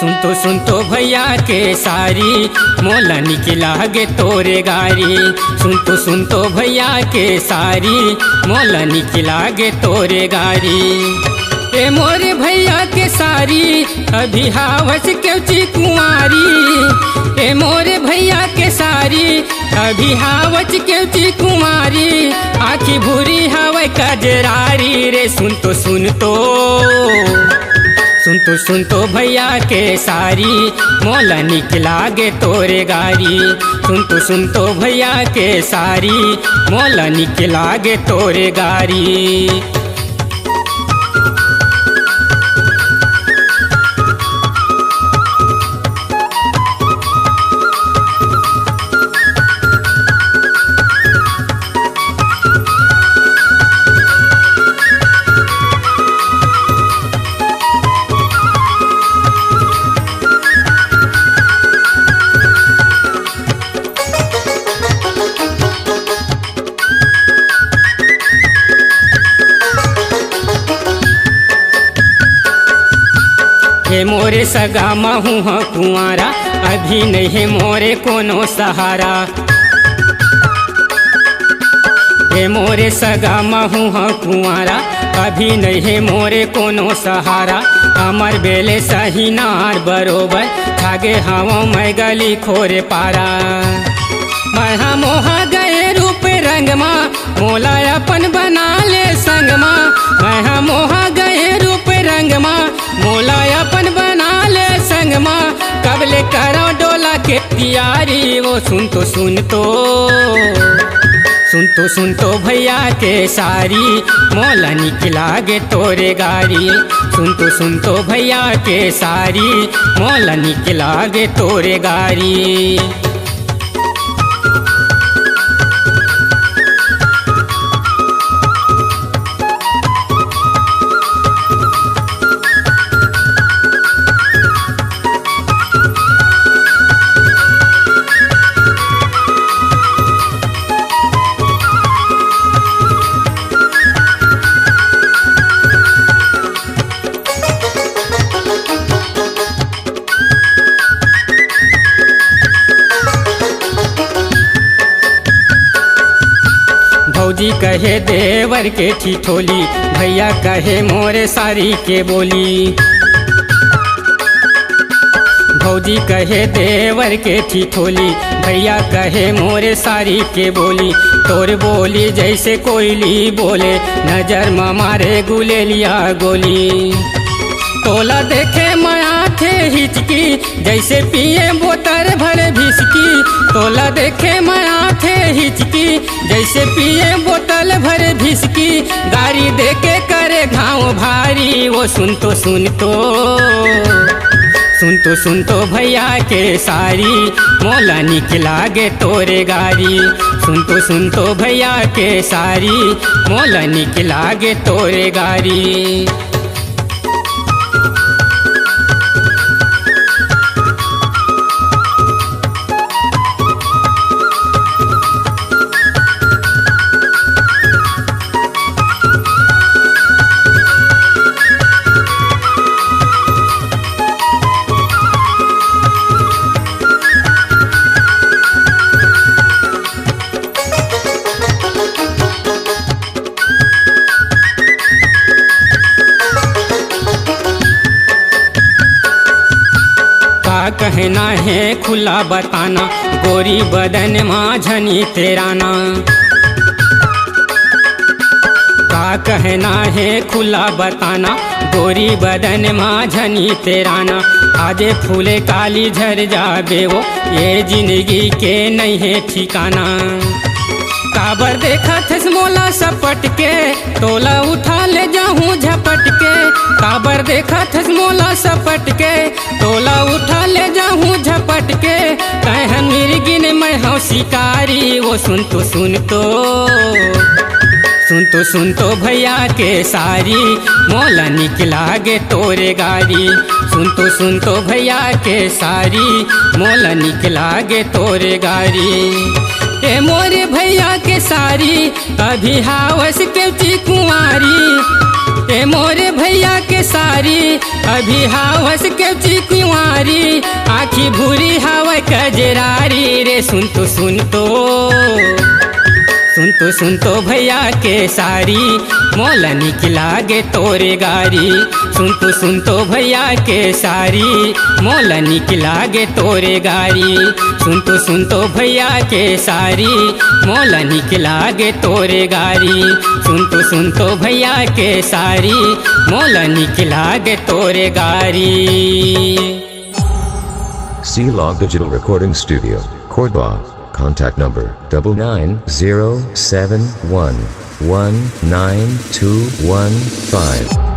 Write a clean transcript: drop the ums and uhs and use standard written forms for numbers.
सुन तो भैया के सारी मोला निकला गे तोरे गारी। सुन तो भैया के सारी मोला निकला गे तोरे गारी। ए मोरे भैया के सारी अभी हावस क्योंची कुंवारी। ए मोरे भैया के सारी अभी हावच क्योंची कुंवारी। आखी भूरी हवै कजरारी रे। सुन तो भैया के सारी मोला निकला गे तोरे गारी। सुन तो भैया के सारी मोला निकला गे तोरे गारी। हे मोरे सगा महू हाँ कुंवारा अभी नहीं है मोरे कोनो सहारा। हे मोरे सगा महू हाँ कुंवारा अभी नहीं है मोरे कोनो सहारा। अमर बेले सही नार बरोबर थागे हवा मैं गली खोरे पारा। मैं मोहा गए रूप रंगमा मोला अपन बना ले संगमा। मैं मोहा गए रूप रंगमा मोला अपन बना ले संगमा। कबले करो डोला के तियारी वो सुन तो भैया के सारी मोला निकला गे तोरे गारी। सुन तो भैया के सारी मोला निकला गे तोरे गारी। भौजी कहे देवर के ठिठोली भैया कहे मोरे सारी के बोली। भौजी कहे देवर के ठिठोली भैया कहे मोरे सारी के बोली। तोर बोली जैसे कोयली बोले नजर में मारे गुलेलिया गोली। तोला देखे माया थे हिचकी जैसे पिए बोतर भरे भिसकी। तोला देखे माया थे हिचकी जैसे पिए बोतल भरे भिसकी। गाड़ी देके करे घाव भारी वो सुन तो भैया के सारी मोला निकला गे तोरे गारी। सुन तो भैया के सारी मोला निकला गे तोरे गारी। कहना है खुला बताना गोरी बदन माझनी तेराना। का कहना है खुला बताना गोरी बदन माझनी तेराना। आजे फूले काली झर जाबे वो ये जिंदगी के नहीं है ठिकाना। काबर देखा थस मोला सपट के तोला उठा ले जाऊं झपट के। काबर देखा थस मोला सपट के तोला उठा ले जाऊं झपट के। कहन मिर्गिन मैं हूँ शिकारी वो सुन तो भैया के सारी मोला निकला गे तोरे गारी। सुन तो भैया के सारी मोला निकला गे तोरे गारी। ए मोरे भैया के सारी अभी हावस क्योंची कुंवारी। ए मोरे भैया के सारी अभी हावस के चिकुआरी आखी भूरी हावय कजरारी रे सुन तो भैया के सारी मोला निक लागे तोरे गारी सुन तो भैया के सारी मोला निक लागे तोरे गारी सुन तो भैया के सारी मोला निक लागे तोरे गारी सुन तो भैया के सारी मोला निक लागे तोरे गारी। C-Log Digital Recording Studio, Cordoba. Contact number 99071192115.